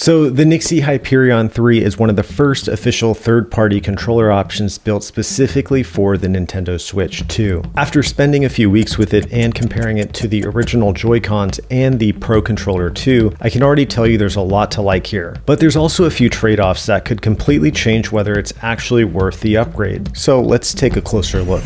So the NYXI Hyperion 3 is one of the first official third-party controller options built specifically for the Nintendo Switch 2. After spending a few weeks with it and comparing it to the original Joy-Cons and the Pro Controller 2, I can already tell you there's a lot to like here. But there's also a few trade-offs that could completely change whether it's actually worth the upgrade. So let's take a closer look.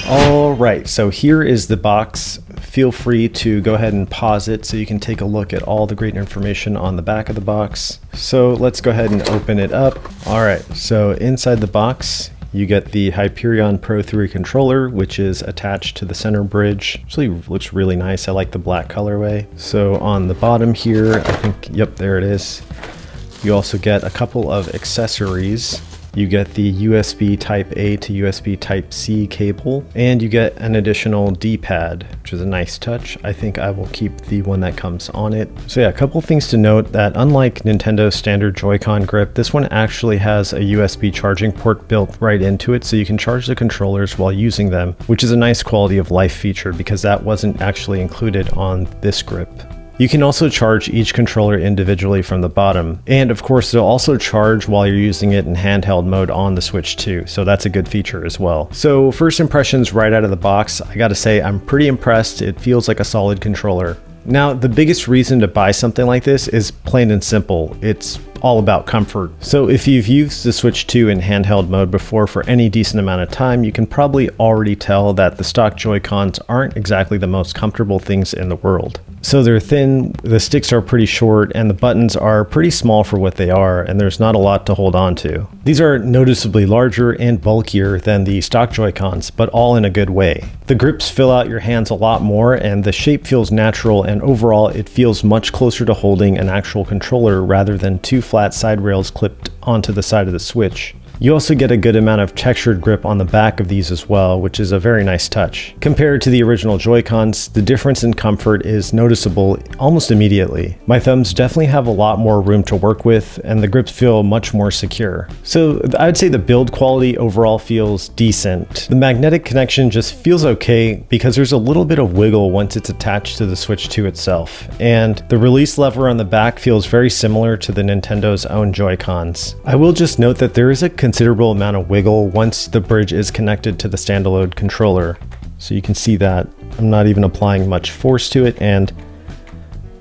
Alright, so here is the box. Feel free to go ahead and pause it so you can take a look at all the great information on the back of the box. So let's go ahead and open it up. Alright, so inside the box you get the Hyperion Pro 3 controller, which is attached to the center bridge. Actually looks really nice. I like the black colorway. So on the bottom here, I think, yep, there it is. You also get a couple of accessories. You get the USB Type A to USB Type C cable, and you get an additional D-pad, which is a nice touch. I think I will keep the one that comes on it. So yeah, a couple things to note that unlike Nintendo's standard Joy-Con grip, this one actually has a USB charging port built right into it, so you can charge the controllers while using them, which is a nice quality of life feature because that wasn't actually included on this grip. You can also charge each controller individually from the bottom, and of course they'll also charge while you're using it in handheld mode on the Switch 2, so that's a good feature as well. So first impressions right out of the box, I gotta say I'm pretty impressed. It feels like a solid controller. Now, the biggest reason to buy something like this is plain and simple. It's all about comfort. So if you've used the Switch 2 in handheld mode before for any decent amount of time, you can probably already tell that the stock Joy-Cons aren't exactly the most comfortable things in the world. So they're thin, the sticks are pretty short, and the buttons are pretty small for what they are, and there's not a lot to hold on to. These are noticeably larger and bulkier than the stock Joy-Cons, but all in a good way. The grips fill out your hands a lot more, and the shape feels natural, and overall it feels much closer to holding an actual controller rather than two flat side rails clipped onto the side of the Switch. You also get a good amount of textured grip on the back of these as well, which is a very nice touch. Compared to the original Joy-Cons, the difference in comfort is noticeable almost immediately. My thumbs definitely have a lot more room to work with, and the grips feel much more secure. So I'd say the build quality overall feels decent. The magnetic connection just feels okay because there's a little bit of wiggle once it's attached to the Switch 2 itself, and the release lever on the back feels very similar to the Nintendo's own Joy-Cons. I will just note that there is a considerable amount of wiggle once the bridge is connected to the standalone controller. So you can see that I'm not even applying much force to it, and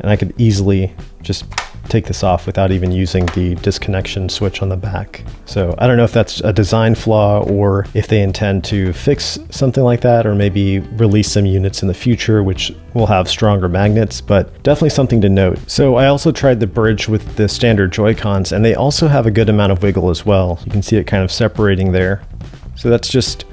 I could easily just take this off without even using the disconnection switch on the back. So I don't know if that's a design flaw or if they intend to fix something like that, or maybe release some units in the future which will have stronger magnets, but definitely something to note. So I also tried the bridge with the standard Joy-Cons, and they also have a good amount of wiggle as well. You can see it kind of separating there. So that's just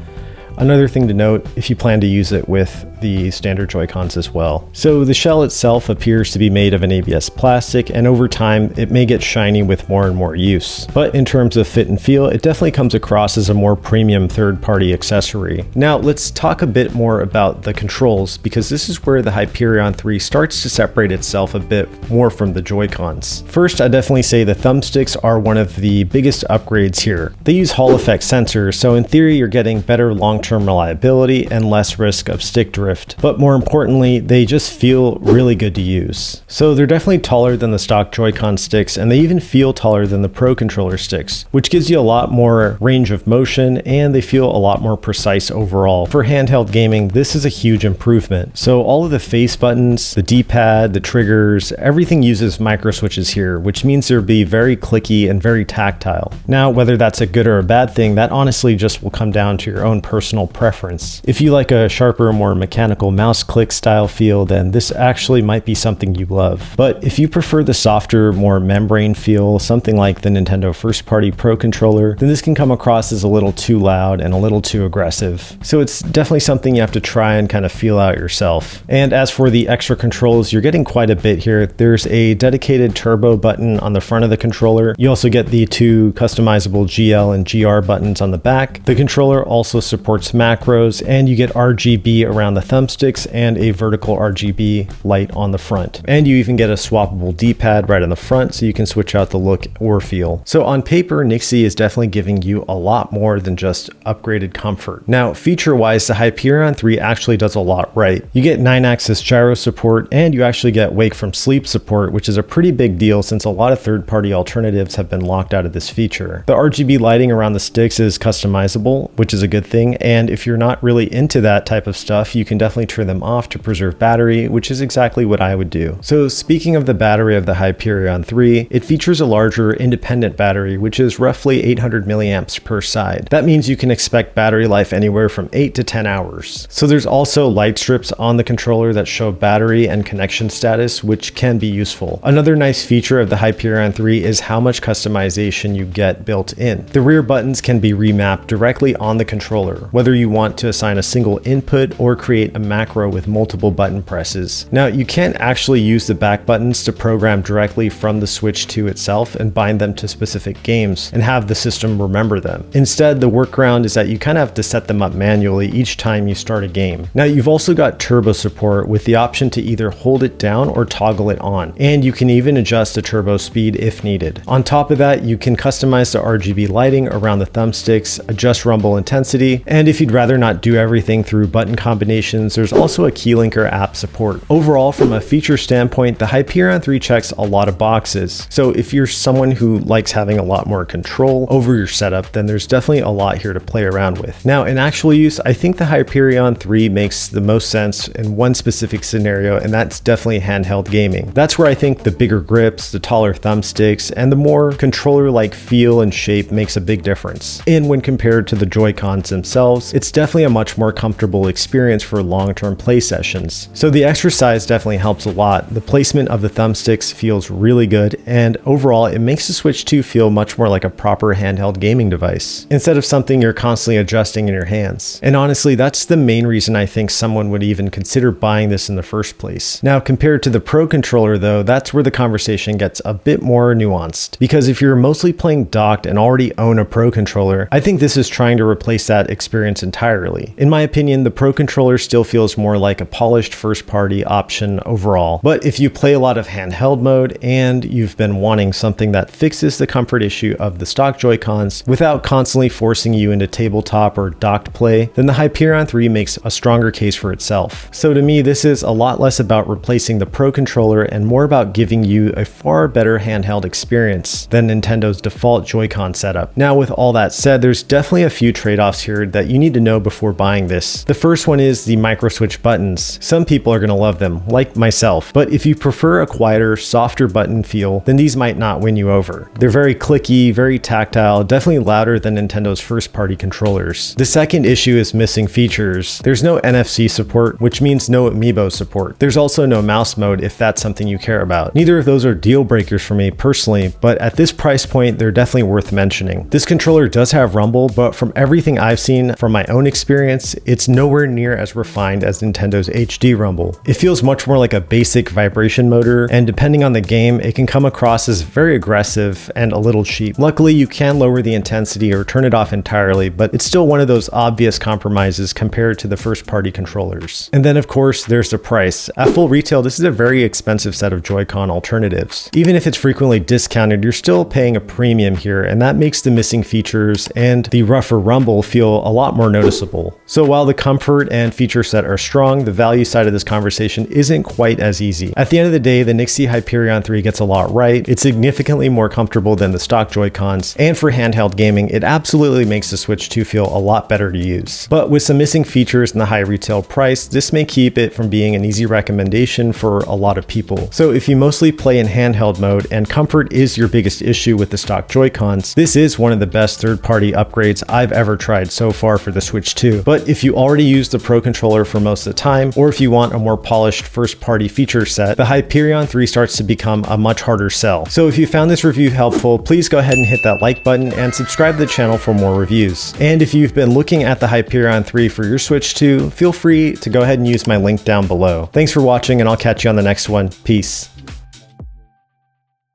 another thing to note if you plan to use it with the standard Joy-Cons as well. So the shell itself appears to be made of an ABS plastic, and over time it may get shiny with more and more use. But in terms of fit and feel, it definitely comes across as a more premium third-party accessory. Now let's talk a bit more about the controls, because this is where the Hyperion 3 starts to separate itself a bit more from the Joy-Cons. First, I definitely say the thumbsticks are one of the biggest upgrades here. They use Hall effect sensors, so in theory you're getting better long-term reliability and less risk of stick drift. But more importantly, they just feel really good to use. So they're definitely taller than the stock Joy-Con sticks, and they even feel taller than the Pro Controller sticks, which gives you a lot more range of motion, and they feel a lot more precise overall. For handheld gaming, this is a huge improvement. So all of the face buttons, the D-pad, the triggers, everything uses micro switches here, which means they'll be very clicky and very tactile. Now, whether that's a good or a bad thing, that honestly just will come down to your own personal preference. If you like a sharper, more mechanical mouse click style feel, then this actually might be something you love. But if you prefer the softer, more membrane feel, something like the Nintendo first party Pro Controller, then this can come across as a little too loud and a little too aggressive. So it's definitely something you have to try and kind of feel out yourself. And as for the extra controls, you're getting quite a bit here. There's a dedicated turbo button on the front of the controller. You also get the two customizable GL and GR buttons on the back. The controller also supports macros, and you get RGB around the thumbsticks and a vertical RGB light on the front. And you even get a swappable D-pad right on the front so you can switch out the look or feel. So on paper, NYXI is definitely giving you a lot more than just upgraded comfort. Now, feature-wise, the Hyperion 3 actually does a lot right. You get 9-axis gyro support, and you actually get wake from sleep support, which is a pretty big deal since a lot of third-party alternatives have been locked out of this feature. The RGB lighting around the sticks is customizable, which is a good thing, and if you're not really into that type of stuff, you can definitely turn them off to preserve battery, which is exactly what I would do. So speaking of the battery of the Hyperion 3, it features a larger independent battery, which is roughly 800 milliamps per side. That means you can expect battery life anywhere from 8 to 10 hours. So there's also light strips on the controller that show battery and connection status, which can be useful. Another nice feature of the Hyperion 3 is how much customization you get built in. The rear buttons can be remapped directly on the controller, whether you want to assign a single input or create a macro with multiple button presses. Now, you can't actually use the back buttons to program directly from the Switch 2 itself and bind them to specific games and have the system remember them. Instead, the workaround is that you kind of have to set them up manually each time you start a game. Now, you've also got turbo support with the option to either hold it down or toggle it on, and you can even adjust the turbo speed if needed. On top of that, you can customize the RGB lighting around the thumbsticks, adjust rumble intensity, and if you'd rather not do everything through button combinations, there's also a key linker app support. Overall, from a feature standpoint, the Hyperion 3 checks a lot of boxes. So if you're someone who likes having a lot more control over your setup, then there's definitely a lot here to play around with. Now, in actual use, I think the Hyperion 3 makes the most sense in one specific scenario, and that's definitely handheld gaming. That's where I think the bigger grips, the taller thumbsticks, and the more controller-like feel and shape makes a big difference. And when compared to the Joy-Cons themselves, it's definitely a much more comfortable experience for long-term play sessions. So the extra size definitely helps a lot. The placement of the thumbsticks feels really good, and overall, it makes the Switch 2 feel much more like a proper handheld gaming device, instead of something you're constantly adjusting in your hands. And honestly, that's the main reason I think someone would even consider buying this in the first place. Now, compared to the Pro controller though, that's where the conversation gets a bit more nuanced, because if you're mostly playing docked and already own a Pro controller, I think this is trying to replace that experience entirely. In my opinion, the Pro controller still feels more like a polished first-party option overall, but if you play a lot of handheld mode and you've been wanting something that fixes the comfort issue of the stock Joy-Cons without constantly forcing you into tabletop or docked play, then the Hyperion 3 makes a stronger case for itself. So to me, this is a lot less about replacing the Pro controller and more about giving you a far better handheld experience than Nintendo's default Joy-Con setup. Now, with all that said, there's definitely a few trade-offs here that you need to know before buying this. The first one is the micro switch buttons. Some people are going to love them, like myself, but if you prefer a quieter, softer button feel, then these might not win you over. They're very clicky, very tactile, definitely louder than Nintendo's first-party controllers. The second issue is missing features. There's no NFC support, which means no amiibo support. There's also no mouse mode if that's something you care about. Neither of those are deal breakers for me personally, but at this price point, they're definitely worth mentioning. This controller does have rumble, but from everything I've seen from my own experience, it's nowhere near as refined as Nintendo's HD rumble. It feels much more like a basic vibration motor, and depending on the game, it can come across as very aggressive and a little cheap. Luckily, you can lower the intensity or turn it off entirely, but it's still one of those obvious compromises compared to the first-party controllers. And then of course, there's the price. At full retail, this is a very expensive set of Joy-Con alternatives. Even if it's frequently discounted, you're still paying a premium here, and that makes the missing features and the rougher rumble feel a lot more noticeable. So while the comfort and feature set are strong, the value side of this conversation isn't quite as easy. At the end of the day, the NYXI Hyperion 3 gets a lot right. It's significantly more comfortable than the stock Joy-Cons, and for handheld gaming, it absolutely makes the Switch 2 feel a lot better to use. But with some missing features and the high retail price, this may keep it from being an easy recommendation for a lot of people. So if you mostly play in handheld mode and comfort is your biggest issue with the stock Joy-Cons, this is one of the best third-party upgrades I've ever tried so far for the Switch 2. But if you already use the Pro controller for most of the time, or if you want a more polished first-party feature set, the Hyperion 3 starts to become a much harder sell. So if you found this review helpful, please go ahead and hit that like button and subscribe to the channel for more reviews. And if you've been looking at the Hyperion 3 for your Switch 2, feel free to go ahead and use my link down below. Thanks for watching, and I'll catch you on the next one. Peace.